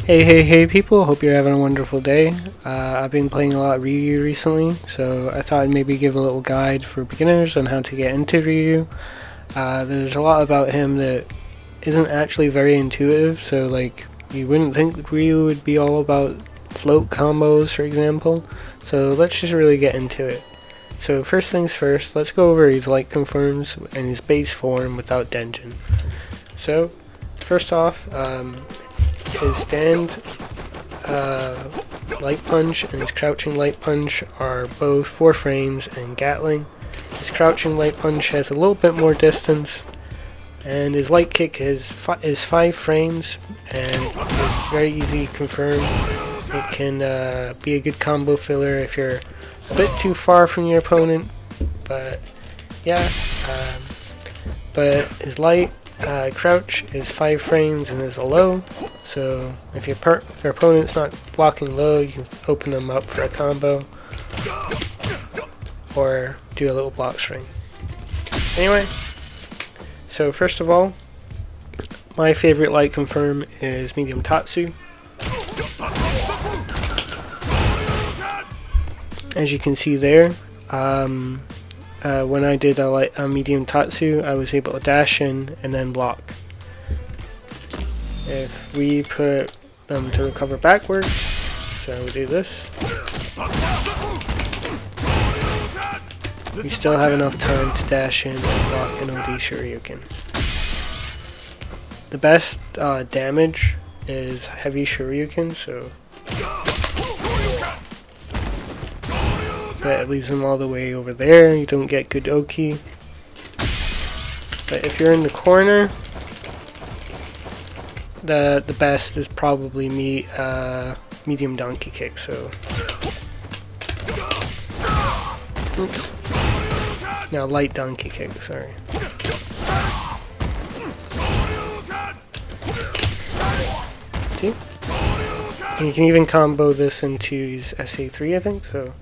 Hey people, hope you're having a wonderful day. I've been playing a lot of Ryu recently, so I thought I'd maybe give a little guide for beginners on how to get into Ryu. There's a lot about him that isn't actually very intuitive, so like you wouldn't think Ryu would be all about float combos, for example. So let's just really get into it. So first things first, let's go over his light confirms and his base form without Denjin. So first off, his stand light punch and his crouching light punch are both 4 frames and Gatling. His crouching light punch has a little bit more distance, and his light kick is 5 frames and is very easy to confirm. It can be a good combo filler if you're a bit too far from your opponent, but yeah. But his light crouch is 5 frames and is a low, so if your opponent's not blocking low, you can open them up for a combo or do a little block string. Anyway, so first of all, my favorite light confirm is medium Tatsu. As you can see there, when I did a medium Tatsu, I was able to dash in and then block. If we put them to recover backwards, so we do this, we still have enough time to dash in and block an OD Shoryuken. The best damage is heavy Shoryuken, so but it leaves them all the way over there. You don't get good Oki. But if you're in the corner, the best is probably medium donkey kick. So oops. Now light donkey kick. Sorry. See? And you can even combo this into his SA3, I think. So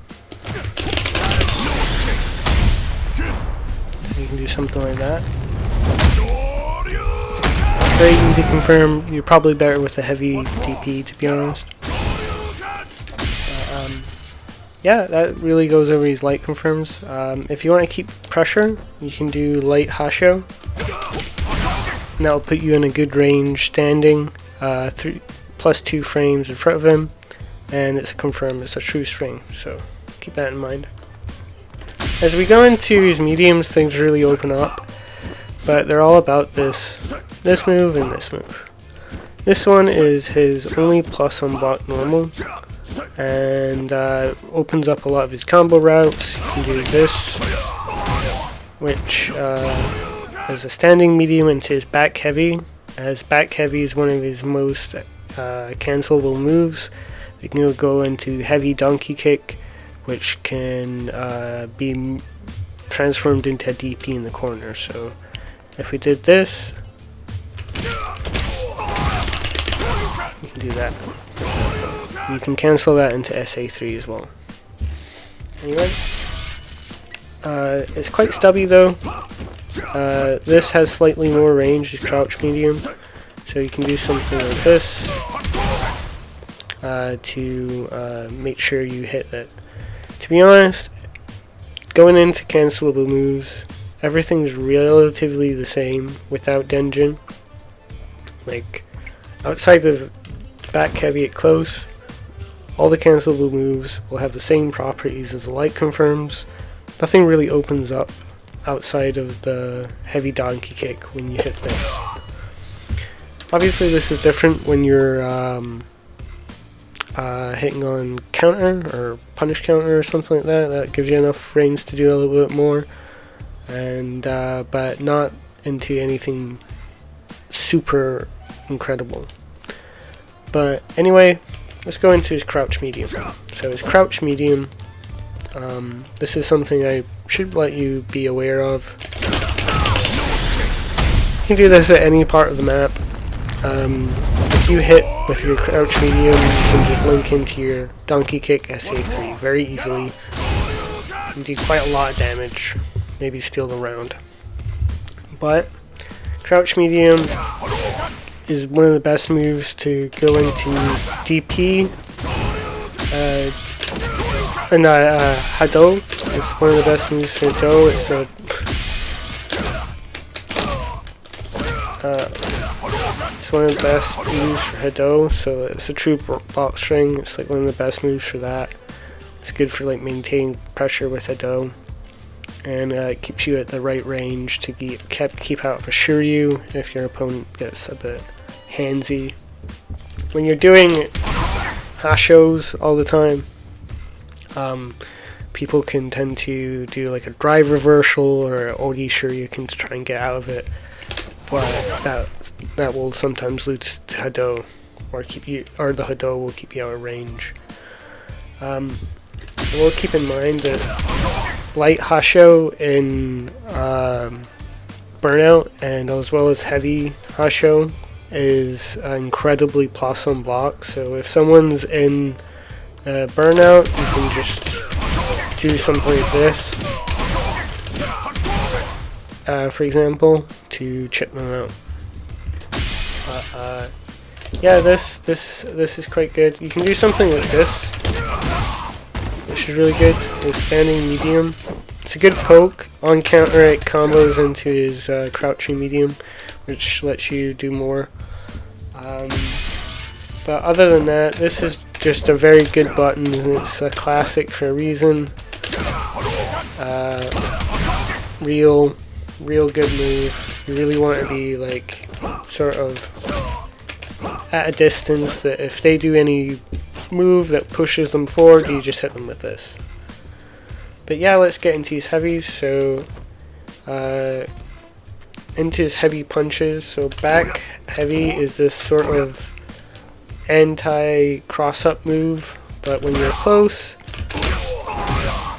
you can do something like that. Very easy to confirm. You're probably better with a heavy DP, to be honest. Yeah, that really goes over his light confirms. If you want to keep pressure, you can do light Hasho, and that will put you in a good range standing, +2 frames in front of him, and it's a confirm. It's a true string, so keep that in mind. As we go into his mediums, things really open up, but they're all about this move and this move. This one is his only plus on block normal, and opens up a lot of his combo routes. You can do this, which is a standing medium into his back heavy, as back heavy is one of his most cancelable moves. You can go into heavy donkey kick, which can be transformed into a DP in the corner. So if we did this, you can do that. You can cancel that into SA3 as well. Anyway, it's quite stubby though. This has slightly more range, as crouch medium, so you can do something like this to make sure you hit it. To be honest, going into cancelable moves, everything's relatively the same without Denjin. Like, outside of back heavy at close, all the cancelable moves will have the same properties as the light confirms. Nothing really opens up outside of the heavy donkey kick when you hit this. Obviously this is different when you're hitting on counter or punish counter or something like that. That gives you enough frames to do a little bit more, and but not into anything super incredible. But anyway, let's go into his crouch medium. So his crouch medium, this is something I should let you be aware of. You can do this at any part of the map. If you hit with your crouch medium, you can just link into your donkey kick SA3 very easily. You can do quite a lot of damage, maybe steal the round. But crouch medium is one of the best moves to go into DP. Hado is one of the best moves for Hado. It's one of the best moves for Hado, so it's a true block string. It's like one of the best moves for that. It's good for like maintaining pressure with Hado, and it keeps you at the right range to keep out of a Shiryu if your opponent gets a bit handsy. When you're doing hashos all the time, people can tend to do like a drive reversal or an OD Shuriken to try and get out of it, but that will sometimes lose to Hado, or the Hado will keep you out of range. We'll keep in mind that light hasho in Burnout, and as well as heavy hasho, is incredibly plus on block. So if someone's in Burnout, you can just do something like this, for example, to chip them out. Yeah, this is quite good. You can do something like this, which is really good. With standing medium, it's a good poke. On counter, it combos into his crouching medium, which lets you do more. But other than that, this is just a very good button, and it's a classic for a reason. Real good move. You really want to be like sort of at a distance that if they do any move that pushes them forward, you just hit them with this. But yeah, let's get into his heavies. So into his heavy punches. So back heavy is this sort of anti-cross-up move, but when you're close,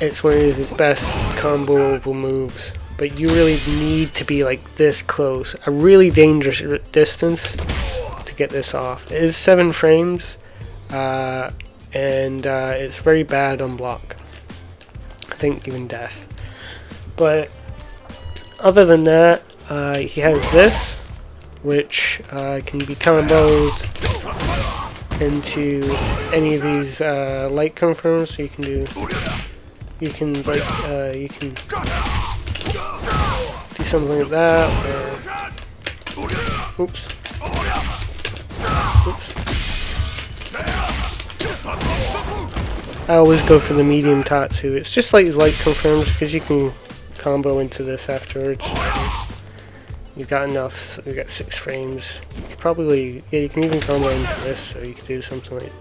it's one of his best comboable moves. But you really need to be like this close, a really dangerous distance to get this off. It is 7 frames, and it's very bad on block. I think even death. But other than that, he has this, which can be comboed into any of these light confirms. So you can do something like that, or oops. I always go for the medium Tatsu. It's just like his light confirms because you can combo into this afterwards. You've got enough, so you've got 6 frames. You could probably, yeah, you can even combo into this, so you could do something like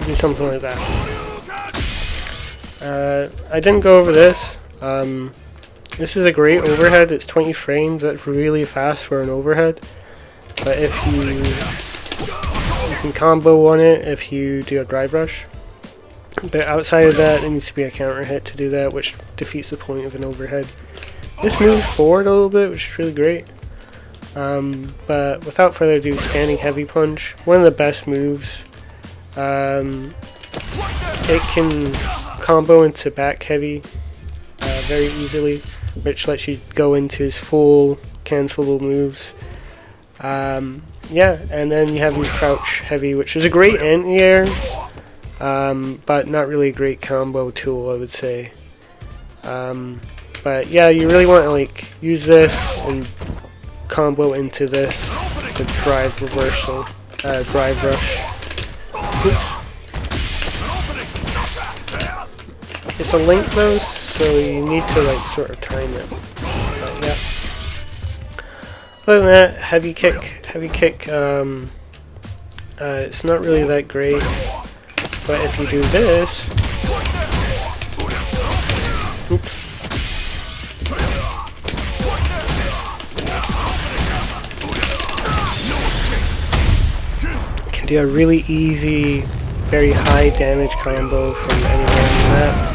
do something like that. I didn't go over this. This is a great overhead. It's 20 frames. That's really fast for an overhead. But if you can combo on it if you do a drive rush. But outside of that, it needs to be a counter hit to do that, which defeats the point of an overhead. This moves forward a little bit, which is really great. But without further ado, standing heavy punch, one of the best moves. It can combo into back heavy very easily, which lets you go into his full cancelable moves. Yeah, and then you have his crouch heavy, which is a great anti-air, but not really a great combo tool, I would say. But yeah, you really want to like use this and combo into this with drive reversal, drive rush. Oops. It's a link though, so you need to like sort of time it. But yeah. Other than that, heavy kick, it's not really that great. But if you do this, oops. Can do a really easy, very high damage combo from anywhere on the map.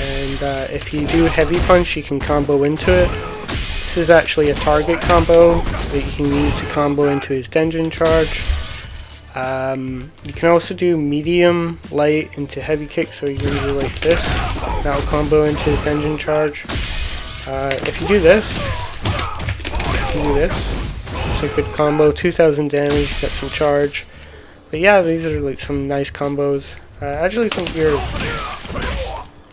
And if you do heavy punch, you can combo into it. This is actually a target combo that you can use to combo into his Denjin charge. You can also do medium, light into heavy kick, so you can do like this. That'll combo into his Denjin charge. If you do this, it's a good combo. 2000 damage, get some charge. But yeah, these are like some nice combos. I actually think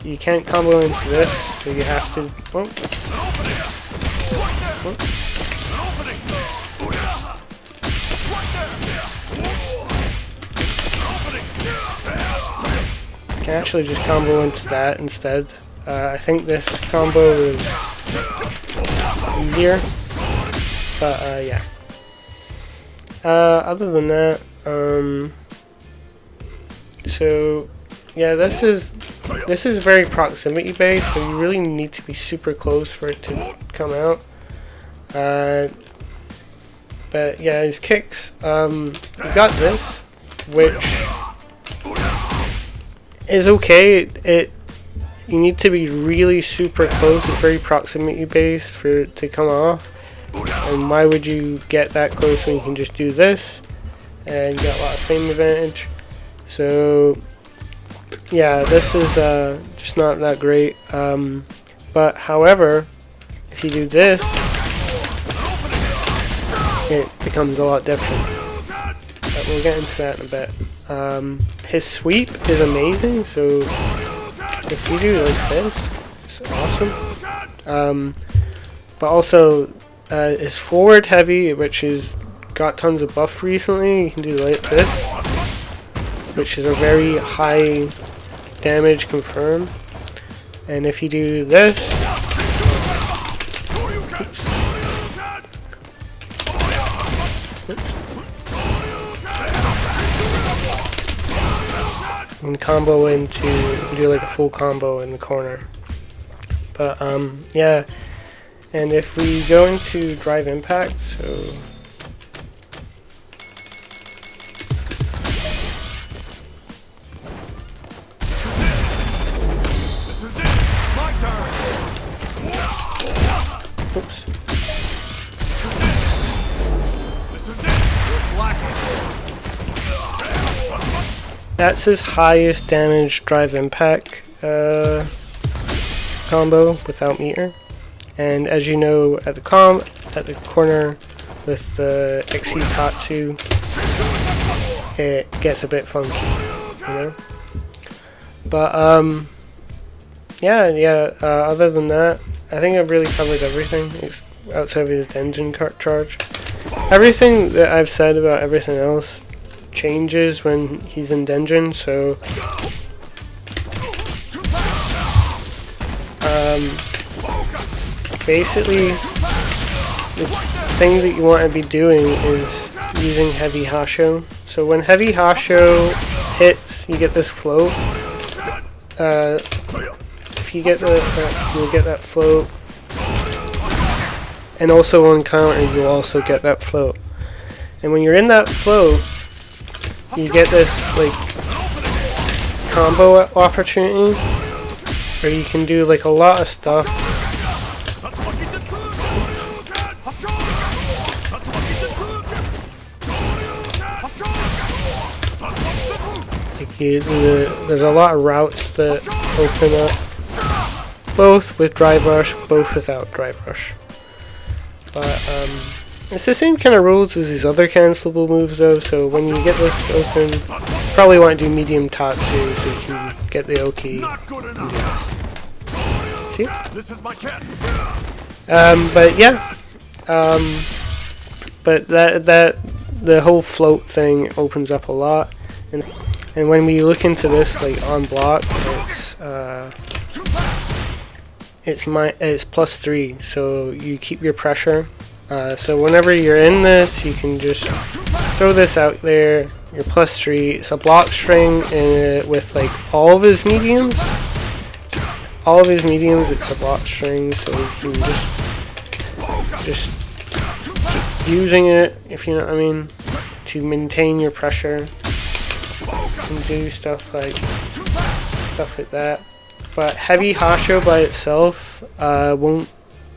you can't combo into this, so you have to. You can actually just combo into that instead. I think this combo is easier, but yeah. Other than that, so yeah, this is very proximity based, so you really need to be super close for it to come out. But yeah, his kicks, you got this, which is okay. You need to be really super close. It's very proximity based for it to come off. And why would you get that close when you can just do this and get a lot of frame advantage? So yeah, this is just not that great. But however, if you do this, it becomes a lot different. But we'll get into that in a bit. His sweep is amazing, so if you do like this, it's awesome. But also his forward heavy, which has got tons of buff recently, you can do like this, which is a very high damage confirm. And if you do this, you can combo into, do like a full combo in the corner. But yeah, and if we go into drive impact, so this is it, my turn. oops. This is it, you're blacking. That's his highest damage drive impact combo without meter. And as you know, at the corner with the XC Tatsu, it gets a bit funky, you know. But yeah. Other than that, I think I've really covered everything outside of his Denjin charge. Everything that I've said about everything else changes when he's in Denjin, so basically the thing that you want to be doing is using heavy Hasho. So when heavy Hasho hits, you get this float. If you get you'll get that float, and also on counter you'll also get that float. And when you're in that float, you get this like combo opportunity where you can do like a lot of stuff. Like there's a lot of routes that open up, both with drive rush, both without drive rush. But it's the same kind of rules as these other cancelable moves though, so when you get this open, you probably want to do medium Tatsu so you can get the Oki and do this. See? This is my chance. But yeah, but that the whole float thing opens up a lot, and when we look into this like on block, it's +3, so you keep your pressure. So whenever you're in this, you can just throw this out there. You're +3. It's a block string with like all of his mediums. It's a block string, so you can just keep using it, if you know what I mean, to maintain your pressure and do stuff like that. But heavy Hasho by itself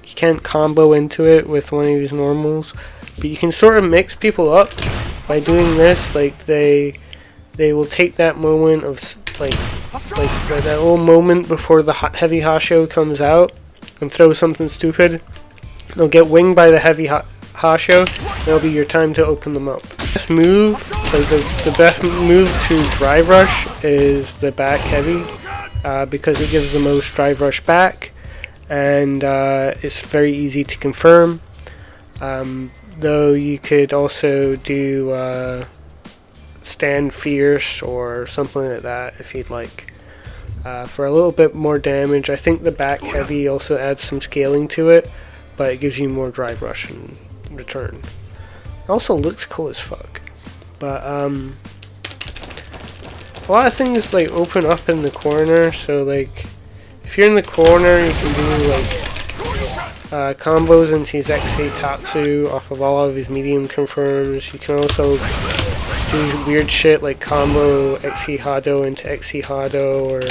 you can't combo into it with one of these normals. But you can sort of mix people up by doing this. Like they will take that moment of like that little moment before the heavy Hasho comes out and throw something stupid. They'll get winged by the heavy Hasho, and it'll be your time to open them up. Best move, like the best move to drive rush is the back heavy, because it gives the most drive rush back, and it's very easy to confirm. Though you could also do stand fierce or something like that if you'd like, for a little bit more damage. I think the back heavy also adds some scaling to it, but it gives you more drive rush in return. It also looks cool as fuck. But a lot of things like open up in the corner, so like if you're in the corner you can do like combos into his XA Tatsu off of all of his medium confirms. You can also do weird shit like combo XE Hado into XE Hado, or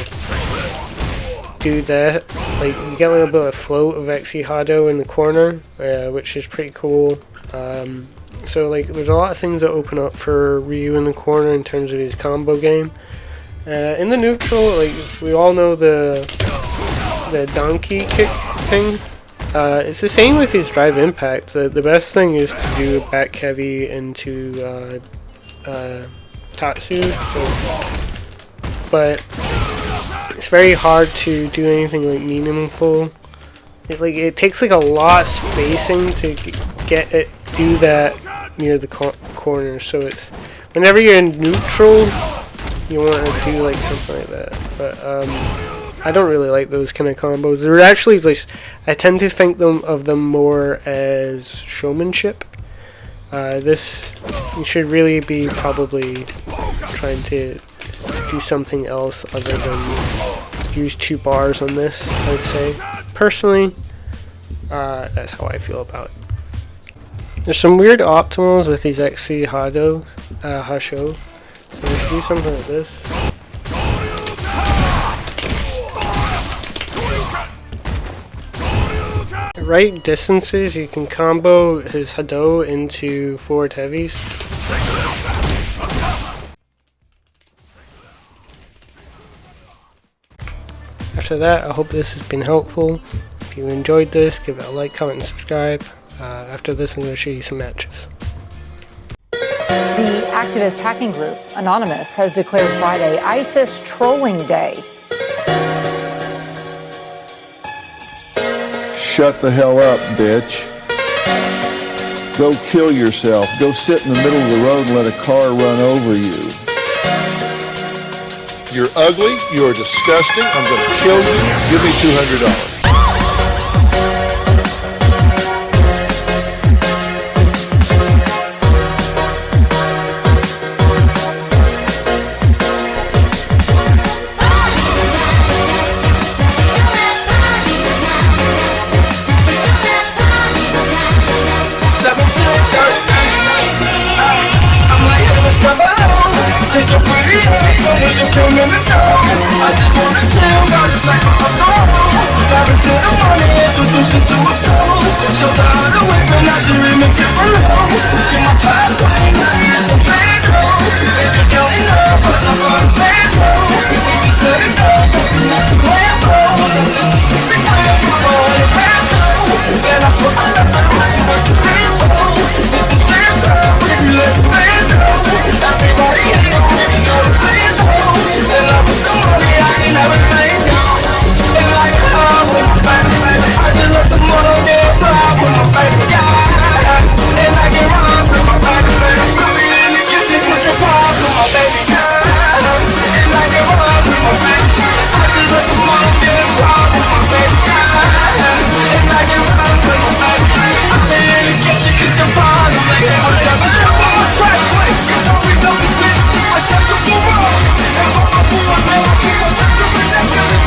do that. Like you get a little bit of float of XE Hado in the corner, which is pretty cool. So like there's a lot of things that open up for Ryu in the corner in terms of his combo game. In the neutral, like we all know the donkey kick thing. It's the same with his drive impact. The best thing is to do back heavy into Tatsu. But it's very hard to do anything like meaningful. It takes like a lot of spacing to do that near the corner. So it's whenever you're in neutral, you want to do like something like that. But I don't really like those kind of combos. They're actually like, I tend to think of them more as showmanship. This, you should really be probably trying to do something else other than use 2 bars on this, I'd say. Personally, that's how I feel about it. There's some weird optimals with these XC Hasho. So we should do something like this. At right distances, you can combo his Hado into forward heavies. After that, I hope this has been helpful. If you enjoyed this, give it a like, comment, and subscribe. After this, I'm going to show you some matches. The activist hacking group Anonymous has declared Friday ISIS Trolling Day. Shut the hell up, bitch. Go kill yourself. Go sit in the middle of the road and let a car run over you. You're ugly. You're disgusting. I'm going to kill you. Give me $200. Since you're pretty, so would you kill me with I just wanna chill, got a sack for a storm. Dive into the money, introduced me to a soul. Showed her how to whip and now she remix it for real. She my pathway, now you at the bedroom. If you don't know, but I'm on the bedroom. If you said it goes, something not to play it for. She got a people in the bathroom. Then I saw I left her when she went to rainbow. If the street girl, if you let the man know. Everybody hates me, it's gonna be a hole. And I put the money, I ain't never laid down. And like a hug with my baby, baby, I just let the money get fly with my baby, yeah. And I get run with my baby, baby. I be in the kitchen with the paws with my baby, yeah. And I get run with my baby. I just let the money get fly with my baby, yeah. And I get run with my baby. I be in the kitchen with the paws with my baby. I'm seven shit on my track, quick. It's all we know is business, my schedule go wrong. And what my boy, man, I keep my schedule in that building.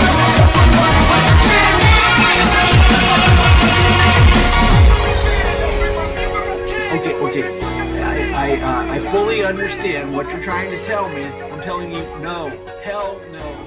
Okay. I fully understand what you're trying to tell me. I'm telling you, no. Hell no.